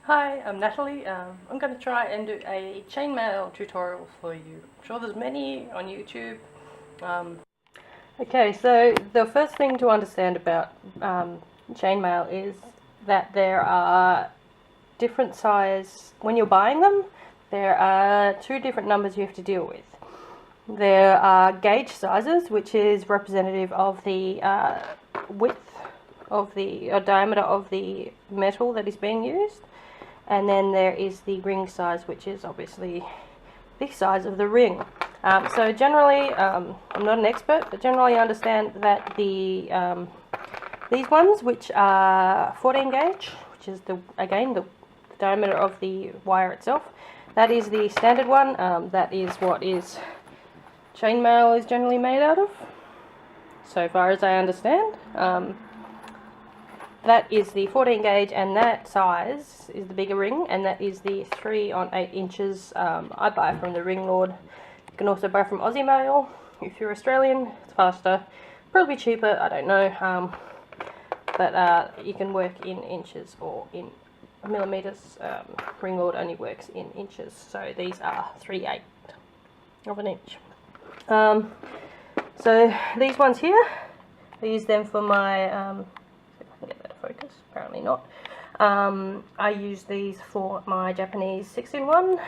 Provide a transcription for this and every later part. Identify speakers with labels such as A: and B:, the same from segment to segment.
A: Hi, I'm Natalie. I'm going to try and do a chainmail tutorial for you. I'm sure there's many on YouTube. Okay, so the first thing to understand about chainmail is that there are different size, when you're buying them, there are two different numbers you have to deal with. There are gauge sizes, which is representative of the width of the diameter of the metal that is being used. And then there is the ring size, which is obviously the size of the ring. So generally, I'm not an expert, but generally I understand that these ones, which are 14 gauge, which is again the diameter of the wire itself, that is the standard one. That is what chainmail is generally made out of, so far as I understand. That is the 14 gauge, and that size is the bigger ring, and that is the 3 on 8 inches. I buy from the Ring Lord. You can also buy from Aussie Mail. If you're Australian, it's faster, probably cheaper, I don't know. But you can work in inches or in millimeters. Ring Lord only works in inches, so these are 3/8 of an inch. So these ones here, I use them for my get that to focus, apparently not. I use these for my Japanese 6-in-1.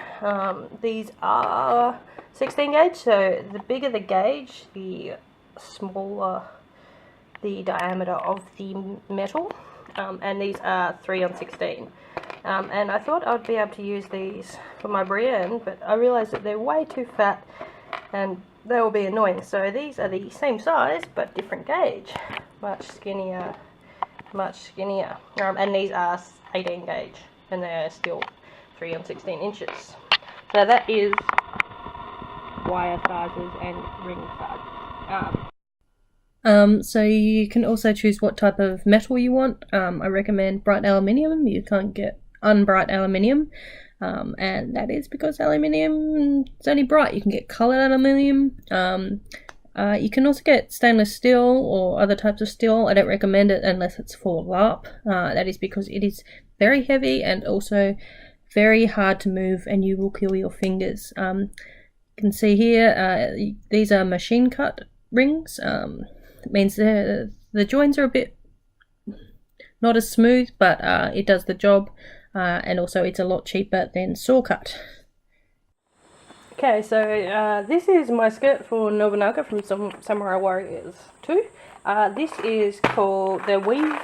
A: These are 16 gauge, so the bigger the gauge, the smaller the diameter of the metal, and these are 3 on 16. And I thought I'd be able to use these for my Brienne, but I realised that they're way too fat and they will be annoying. So these are the same size but different gauge, much skinnier. And these are 18 gauge, and they are still 3 on 16 inches. So that is wire sizes and ring sizes. So you can also choose what type of metal you want. I recommend bright aluminium. You can't get unbright aluminium, and that is because aluminium is only bright. You can get coloured aluminium. You can also get stainless steel or other types of steel. I don't recommend it unless it's full of LARP. That is because it is very heavy and also very hard to move, and you will kill your fingers. You can see here, these are machine cut rings. It means the joints are a bit not as smooth, but it does the job, and also it's a lot cheaper than saw cut. Okay, so this is my skirt for Nobunaga from Samurai Warriors 2. This is called, the weave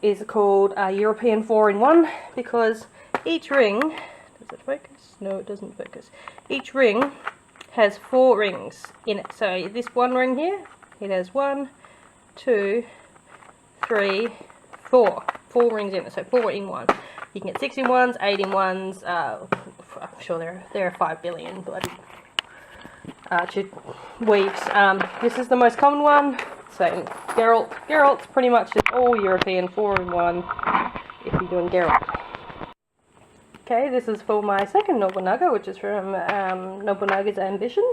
A: is called European 4-in-1 because each ring, does it focus? No, it doesn't focus. Each ring has 4 rings in it. So this one ring here, it has 1, 2, 3, 4. 4 rings in it, so 4 in 1. You can get 6-in-1s, 8-in-1s, I'm sure there are 5 billion bloody weaves. This is the most common one. So Geralt's pretty much just all European 4-in-1 if you're doing Geralt. Okay, this is for my second Nobunaga, which is from Nobunaga's Ambition.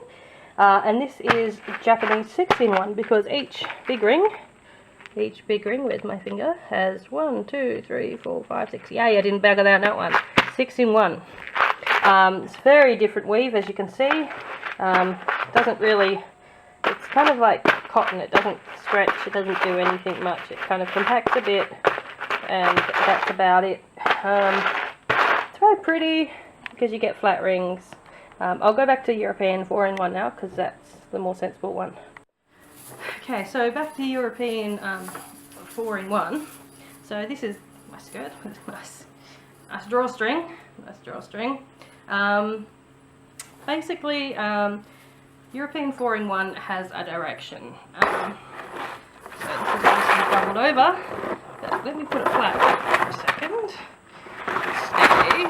A: And this is Japanese 6-in-1 because each big ring, where's my finger, has 1, 2, 3, 4, 5, 6. Yay, I didn't bagger down that one. 6-in-1. It's very different weave, as you can see. Doesn't really, it's kind of like cotton. It doesn't stretch, it doesn't do anything much. It kind of compacts a bit, and that's about it. It's very pretty because you get flat rings. I'll go back to European 4-in-1 now because that's the more sensible one. Okay, so back to European 4-in-1. So this is my skirt with a nice drawstring. Basically, European 4-in-1 has a direction. So this is obviously doubled over, but let me put it flat for a second. Steady.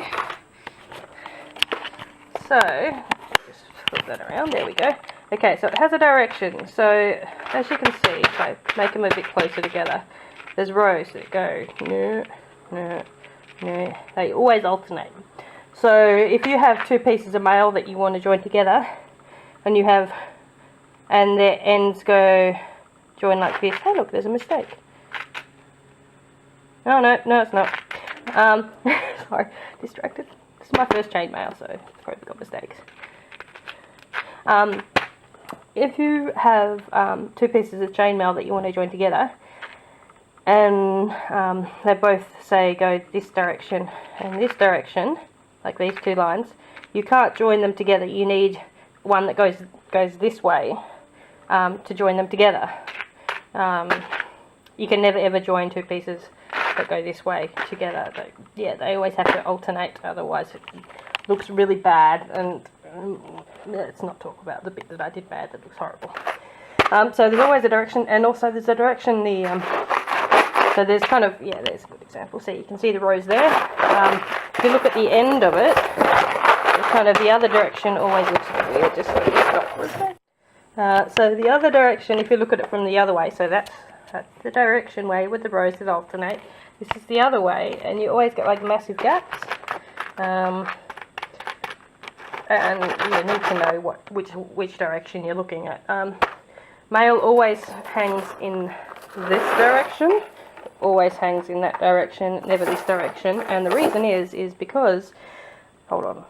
A: So, just flip that around, there we go. Okay, so it has a direction. So, as you can see, if I make them a bit closer together, there's rows that go, they always alternate. So if you have 2 pieces of mail that you want to join together, and their ends join like this. Hey look, there's a mistake. No, it's not. Sorry, distracted. This is my first chainmail, so it's probably got mistakes. If you have two pieces of chainmail that you want to join together, and they both say go this direction and this direction, like these two lines, you can't join them together. You need one that goes this way to join them together. You can never ever join two pieces that go this way together. They always have to alternate, otherwise it looks really bad, and let's not talk about the bit that I did bad, that looks horrible. So there's always a direction, and also there's a direction, so there's kind of, there's a good example. So you can see the rose there. If you look at the end of it, it's kind of the other direction always looks weird, just let me stop for a sec. So the other direction, if you look at it from the other way, so that's the direction way with the roses that alternate. This is the other way, and you always get like massive gaps. And you need to know which direction you're looking at. Male always hangs in this direction, always hangs in that direction, never this direction, and the reason is because, hold on.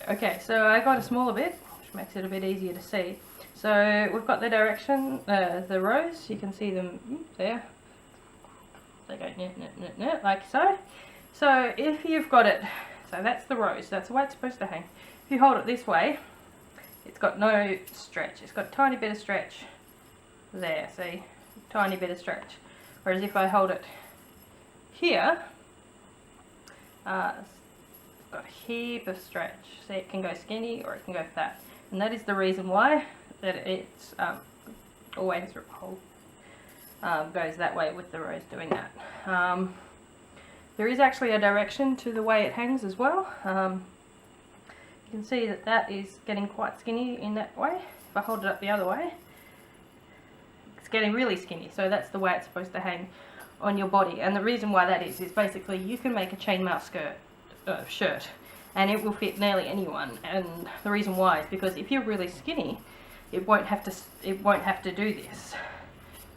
A: Okay, so I got a smaller bit, which makes it a bit easier to see. So we've got the direction, the rows, you can see them there. They go like so. So if you've got it, so that's the rose, that's the way it's supposed to hang. If you hold it this way, it's got no stretch, it's got a tiny bit of stretch there, see, tiny bit of stretch. Whereas if I hold it here, it's got a heap of stretch. See, it can go skinny or it can go fat, and that is the reason why that it's always goes that way with the rose doing that. There is actually a direction to the way it hangs as well. You can see that that is getting quite skinny in that way. If I hold it up the other way, it's getting really skinny, so that's the way it's supposed to hang on your body. And the reason why that is basically you can make a chainmail shirt and it will fit nearly anyone, and the reason why is because if you're really skinny, it won't have to do this.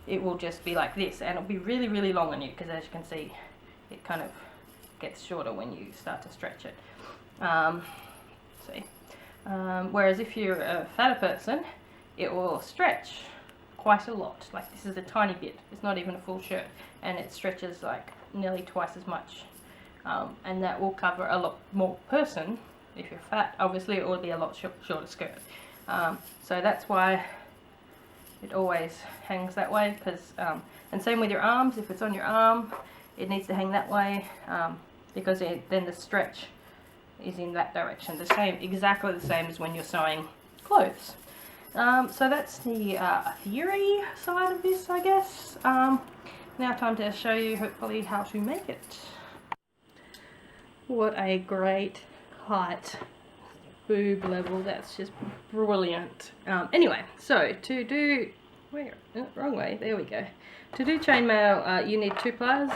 A: It will just be like this, and it'll be really, really long on you, because as you can see, it kind of gets shorter when you start to stretch it. Whereas if you're a fatter person, it will stretch quite a lot. Like this is a tiny bit, it's not even a full shirt, and it stretches like nearly twice as much, and that will cover a lot more person. If you're fat, obviously it will be a lot shorter skirt. So that's why it always hangs that way, because and same with your arms. If it's on your arm, it needs to hang that way, because then the stretch is in that direction. The same, exactly the same as when you're sewing clothes. So that's the theory side of this, I guess. Now time to show you hopefully how to make it. What a great height boob level, that's just brilliant. Anyway, so to do, wrong way, there we go. To do chainmail, you need 2 pliers.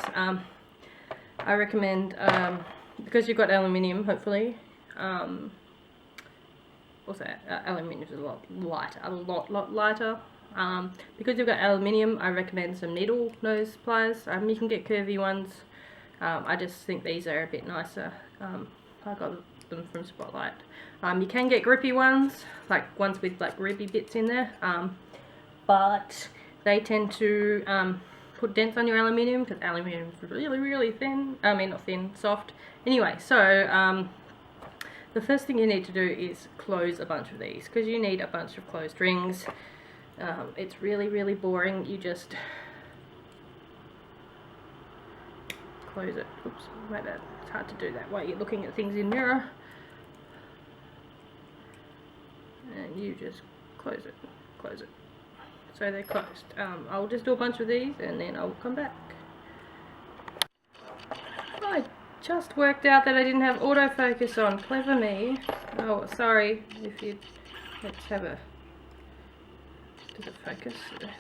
A: I recommend, because you've got aluminium, hopefully, what's that? Aluminium is a lot lighter, because you've got aluminium, I recommend some needle nose pliers. You can get curvy ones. I just think these are a bit nicer. I got them from Spotlight. You can get grippy ones, like ones with like ribby bits in there, but they tend to put dents on your aluminium, because aluminium is really, really thin. I mean, not thin, soft. Anyway, so the first thing you need to do is close a bunch of these, because you need a bunch of closed rings. It's really, really boring. You just close it. Oops, my bad. It's hard to do that while you're looking at things in mirror. And you just close it. So they're closed. I'll just do a bunch of these and then I'll come back. I just worked out that I didn't have autofocus on. Clever me. Oh, sorry. Let's have a... Does it focus?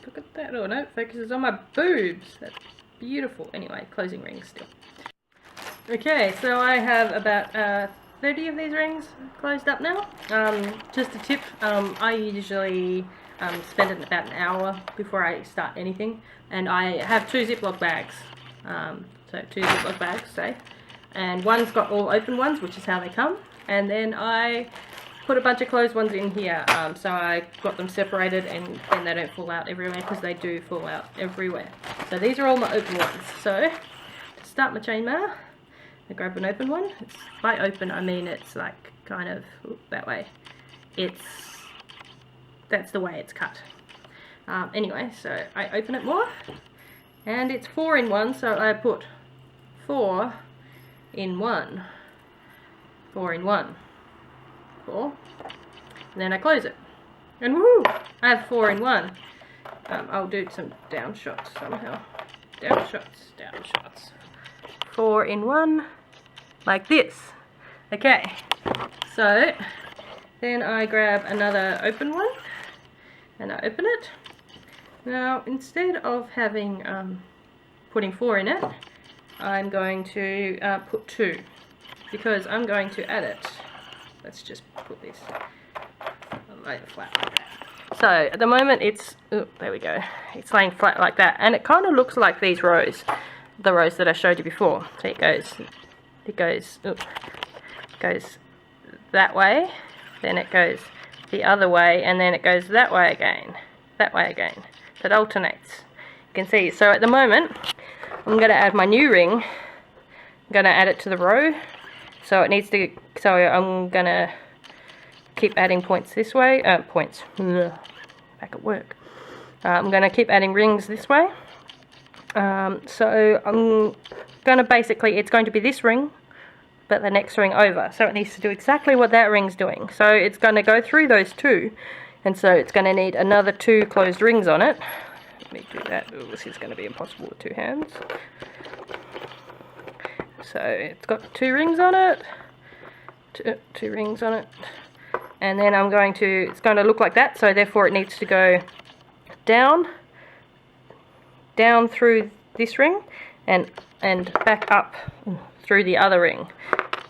A: Look at that. Oh no, it focuses on my boobs. That's beautiful. Anyway, closing rings still. Okay, so I have about 30 of these rings closed up now. Just a tip, I usually spend about an hour before I start anything, and I have 2 Ziploc bags. So so 2 Ziploc bags, say, and one's got all open ones, which is how they come, and then I put a bunch of closed ones in here, so I got them separated and they don't fall out everywhere, because they do fall out everywhere. So these are all my open ones. So to start my chainmail, I grab an open one. By open I mean it's like kind of that way. That's the way it's cut. Anyway, so I open it more, and it's 4 in 1, so I put 4 in 1. 4 in 1. 4. And then I close it. And woohoo! I have 4 in 1. I'll do some down shots somehow. Down shots, down shots. 4 in 1, like this. Okay, so then I grab another open one, and I open it. Now, instead of having putting 4 in it, I'm going to put 2, because I'm going to add it. Let's just put this, I'll lay it flat like that. So at the moment it's, oh, there we go, it's laying flat like that, and it kind of looks like these rows, the rows that I showed you before. So it goes that way, then it goes the other way, and then it goes that way again, so it alternates. You can see, so at the moment I'm going to add my new ring. I'm going to add it to the row, so it needs to, so I'm going to keep adding points this way, back at work. I'm going to keep adding rings this way, so I'm going to basically, it's going to be this ring, but the next ring over, so it needs to do exactly what that ring's doing. So it's going to go through those 2, and so it's going to need another 2 closed rings on it. Let me do that. Ooh, this is going to be impossible with 2 hands. So it's got 2 rings on it, 2 rings on it, and then I'm going to, it's going to look like that, so therefore it needs to go down through this ring, and back up through the other ring.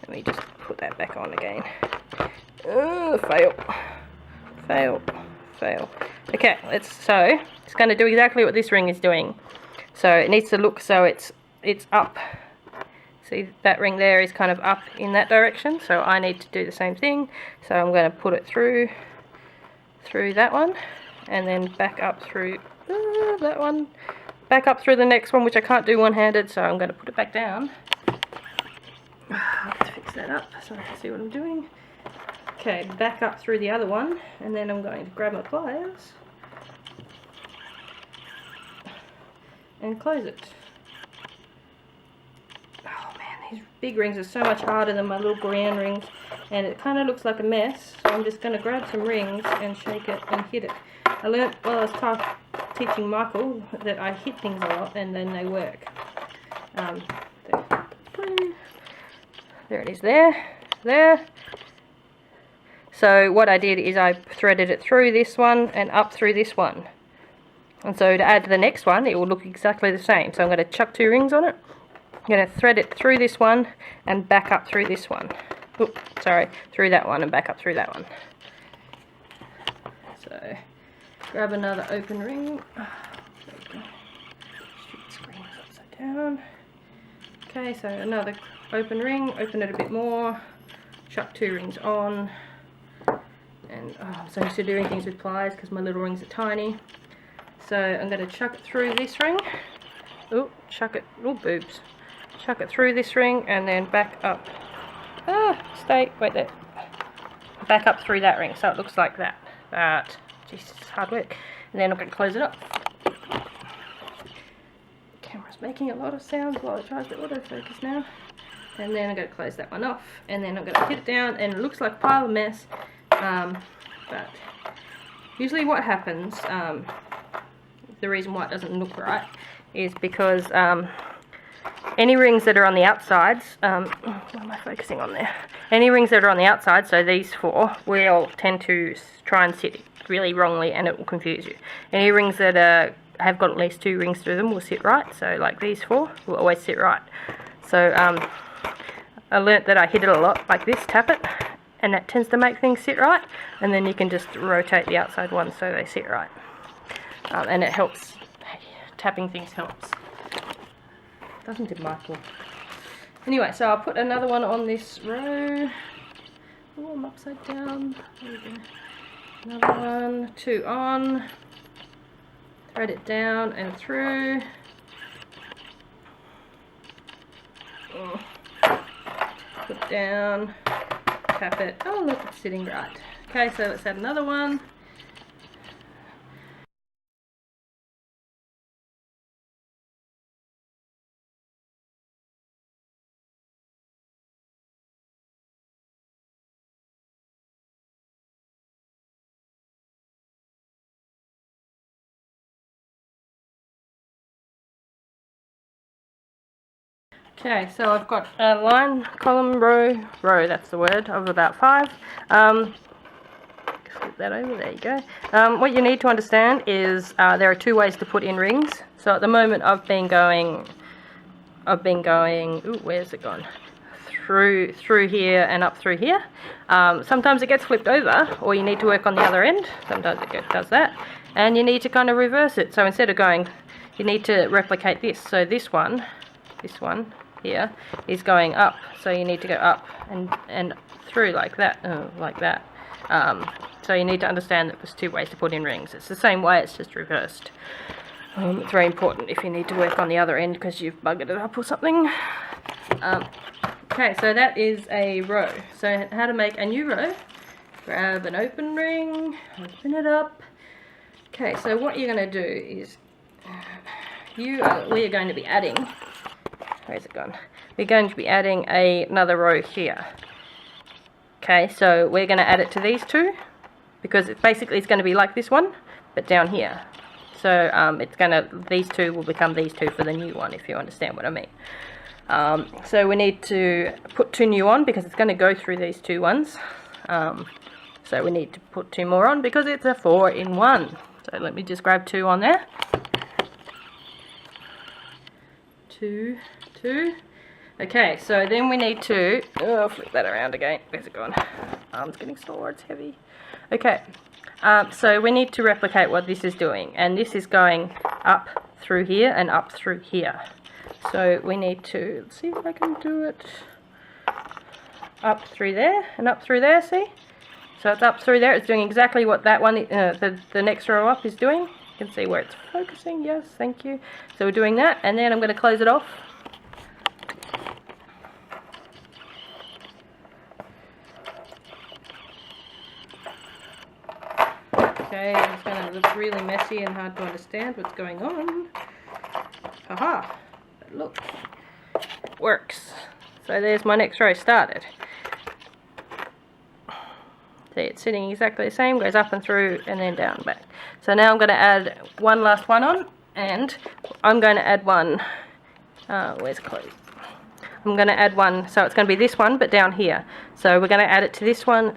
A: Let me just put that back on again. Fail. Okay, so it's going to do exactly what this ring is doing. So it needs to look so it's up. See, that ring there is kind of up in that direction, so I need to do the same thing. So I'm going to put it through that one, and then back up through that one, back up through the next one, which I can't do one-handed, so I'm going to put it back down. Let's fix that up so I can see what I'm doing. Okay, back up through the other one, and then I'm going to grab my pliers and close it. Oh man, these big rings are so much harder than my little grand rings, and it kind of looks like a mess, so I'm just going to grab some rings and shake it and hit it. I learnt while I was teaching Michael that I hit things a lot and then they work. There it is, there. So what I did is I threaded it through this one and up through this one. And so to add to the next one, it will look exactly the same. So I'm going to chuck 2 rings on it. I'm going to thread it through this one and back up through this one. Oops, sorry, through that one and back up through that one. So grab another open ring. Screen's upside down. Okay, so another open ring, open it a bit more, chuck 2 rings on, and I'm so used to doing things with pliers because my little rings are tiny. So I'm going to chuck it through this ring. Oh, chuck it, oh boobs. Chuck it through this ring and then back up. Wait there. Back up through that ring so it looks like that. Jeez, it's hard work. And then I'm going to close it up. Camera's making a lot of sounds while it tries to autofocus now. And then I'm going to close that one off. And then I'm going to hit it down, and it looks like a pile of mess. But usually what happens, the reason why it doesn't look right, is because any rings that are on the outsides, what am I focusing on there? Any rings that are on the outside, so these 4, will tend to try and sit really wrongly, and it will confuse you. Any rings that have got at least 2 rings through them will sit right, so like these 4 will always sit right. So I learnt that I hit it a lot like this, tap it, and that tends to make things sit right, and then you can just rotate the outside ones so they sit right. And it helps, tapping things helps. Doesn't it, Michael? Anyway, so I'll put another one on this row. Oh, I'm upside down. There we go. Another one, 2 on. Thread it down and through. Put down, tap it. Oh, look, it's sitting right. Okay, so let's add another one. Okay, so I've got a line, column, row, that's the word, of about 5. Flip that over, there you go. What you need to understand is there are 2 ways to put in rings. So at the moment I've been going, ooh, where's it gone? Through here and up through here. Sometimes it gets flipped over, or you need to work on the other end. Sometimes it does that. And you need to kind of reverse it. So instead of going, you need to replicate this. So this one here is going up, so you need to go up and through like that, so you need to understand that there's 2 ways to put in rings. It's the same way, it's just reversed. It's very important if you need to work on the other end because you've buggered it up or something. Okay, so that is a row. So how to make a new row: grab an open ring, open it up. Okay, so what you're going to do is we are going to be adding, where's it gone? We're going to be adding another row here. Okay, so we're going to add it to these 2 because it's going to be like this one, but down here. So these 2 will become these 2 for the new one, if you understand what I mean. So we need to put 2 new on because it's going to go through these 2 ones. So we need to put 2 more on because it's a 4-in-1. So let me just grab 2 on there. 2. Okay, so then we need to, flip that around again. Where's it gone? Arm's getting sore, it's heavy. Okay, so we need to replicate what this is doing, and this is going up through here and up through here. So we need to, let's see if I can do it, up through there and up through there, see? So it's up through there, it's doing exactly what that one, the next row up is doing. You can see where it's focusing, yes, thank you. So we're doing that, and then I'm going to close it off. Okay, it's going to look really messy and hard to understand what's going on. Haha, but look, it works. So there's my next row started. See, it's sitting exactly the same, goes up and through and then down back. So now I'm going to add one last one on, and I'm going to add one, where's closed? I'm going to add one, so it's going to be this one but down here. So we're going to add it to this one,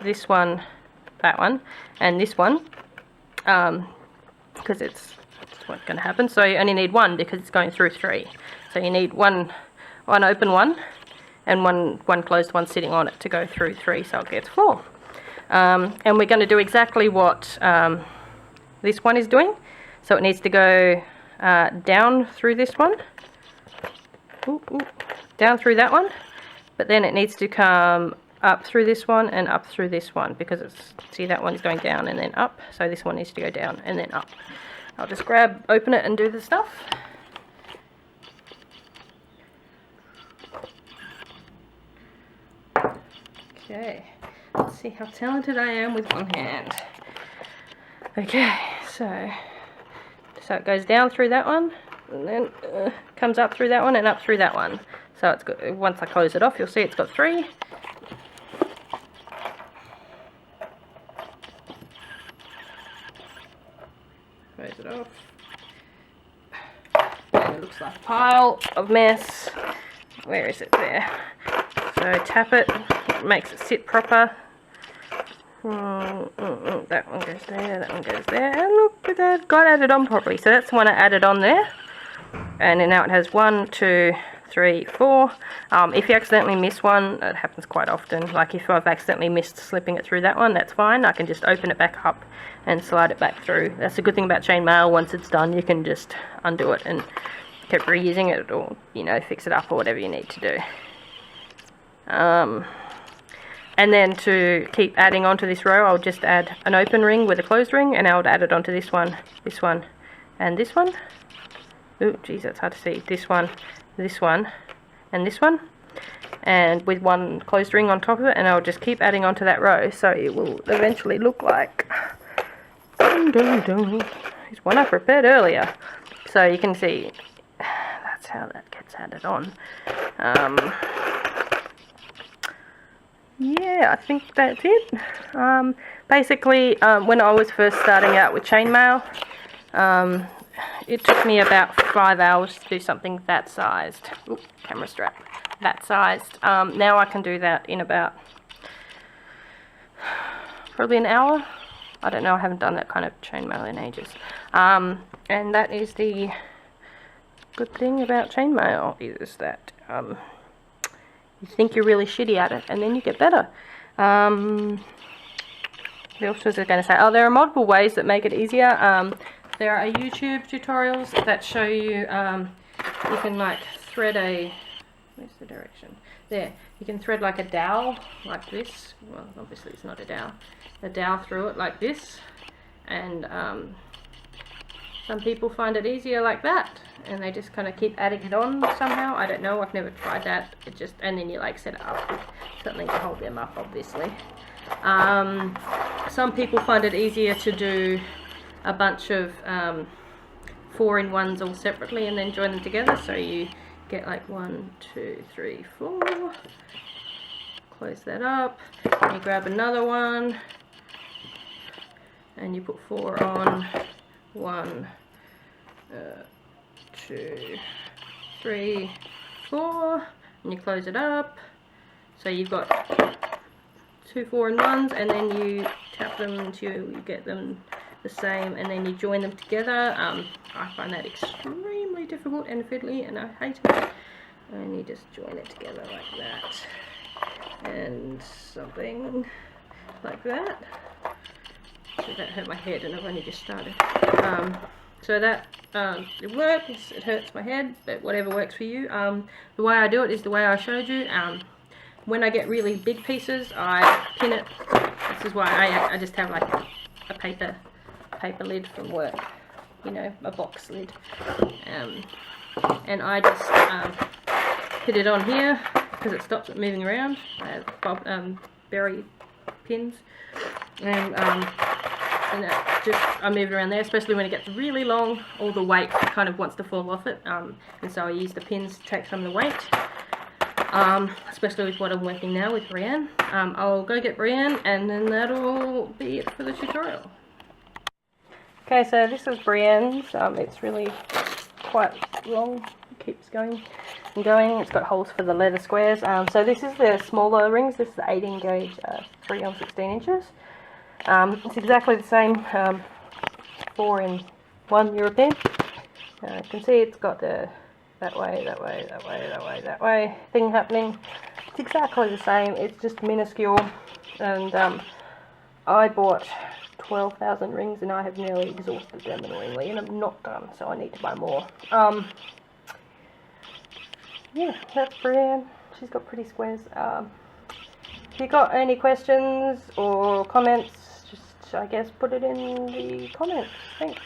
A: that one, and this one, because it's what's going to happen. So you only need 1 because it's going through 3. So you need one open one and one closed one sitting on it to go through 3, so it gets 4. And we're going to do exactly what this one is doing. So it needs to go down through this one, down through that one, but then it needs to come up through this one and up through this one, because it's, see, that one is going down and then up, so this one needs to go down and then up. I'll just open it and do the stuff. Okay, let's see how talented I am with one hand. Okay, so it goes down through that one, and then comes up through that one and up through that one. So it's got, once I close it off, you'll see it's got 3. Close it off. And it looks like a pile of mess. Where is it? There. So tap it, it makes it sit proper. That one goes there, that one goes there, and look at that, got added on properly. So that's the one I added on there, and then now it has 1, 2, 3, 4. If you accidentally miss one, it happens quite often. Like if I've accidentally missed slipping it through that one, that's fine. I can just open it back up and slide it back through. That's the good thing about chainmail. Once it's done, you can just undo it and keep reusing it, or, you know, fix it up or whatever you need to do. And then to keep adding onto this row, I'll just add an open ring with a closed ring, and I'll add it onto this one, and this one. Ooh, geez, that's hard to see. This one, and this one. And with one closed ring on top of it, and I'll just keep adding onto that row, so it will eventually look like... Here's one I prepared earlier. So you can see, that's how that gets added on. Yeah, I think that's it. Basically, when I was first starting out with chainmail, it took me about 5 hours to do something that sized. Ooh, camera strap. That sized. Now I can do that in about probably an hour. I don't know, I haven't done that kind of chainmail in ages. And that is the good thing about chainmail, is that you think you're really shitty at it, and then you get better. What else was I going to say? Oh, there are multiple ways that make it easier. There are YouTube tutorials that show you, you can like thread a, where's the direction? There, you can thread like a dowel, like this. Well, obviously it's not a dowel through it like this. And some people find it easier like that, and they just kind of keep adding it on somehow. I don't know, I've never tried that. It just, and then you like set it up with something to hold them up, obviously. Some people find it easier to do a bunch of 4-in-1s all separately and then join them together. So you get like 1, 2, 3, 4. Close that up. And you grab another one, and you put 4 on. 1, 2, 3, 4, and you close it up. So you've got 2 4-in-1s, and then you tap them until you get them the same, and then you join them together. I find that extremely difficult and fiddly, and I hate it. And you just join it together like that, and something like that. So that hurt my head, and I've only just started. So that it works. It hurts my head, but whatever works for you. The way I do it is the way I showed you. When I get really big pieces, I pin it. This is why I just have like a paper lid from work, you know, a box lid, and I just put it on here because it stops it moving around. I have berry pins, and I move it around there, especially when it gets really long. All the weight kind of wants to fall off it, and so I use the pins to take some of the weight, especially with what I'm working now with Brienne. I'll go get Brienne, and then that'll be it for the tutorial. Okay, so this is Brienne's. It's really quite long. It keeps going and going. It's got holes for the leather squares. So this is the smaller rings. This is the 18 gauge 3 on 16 inches. It's exactly the same 4-in-1 European. You can see it's got the that way thing happening. It's exactly the same. It's just minuscule, and I bought 12,000 rings, and I have nearly exhausted them annoyingly, and I'm not done, so I need to buy more. Yeah, that's Brienne. She's got pretty squares. If you got any questions or comments, just, I guess, put it in the comments. Thanks.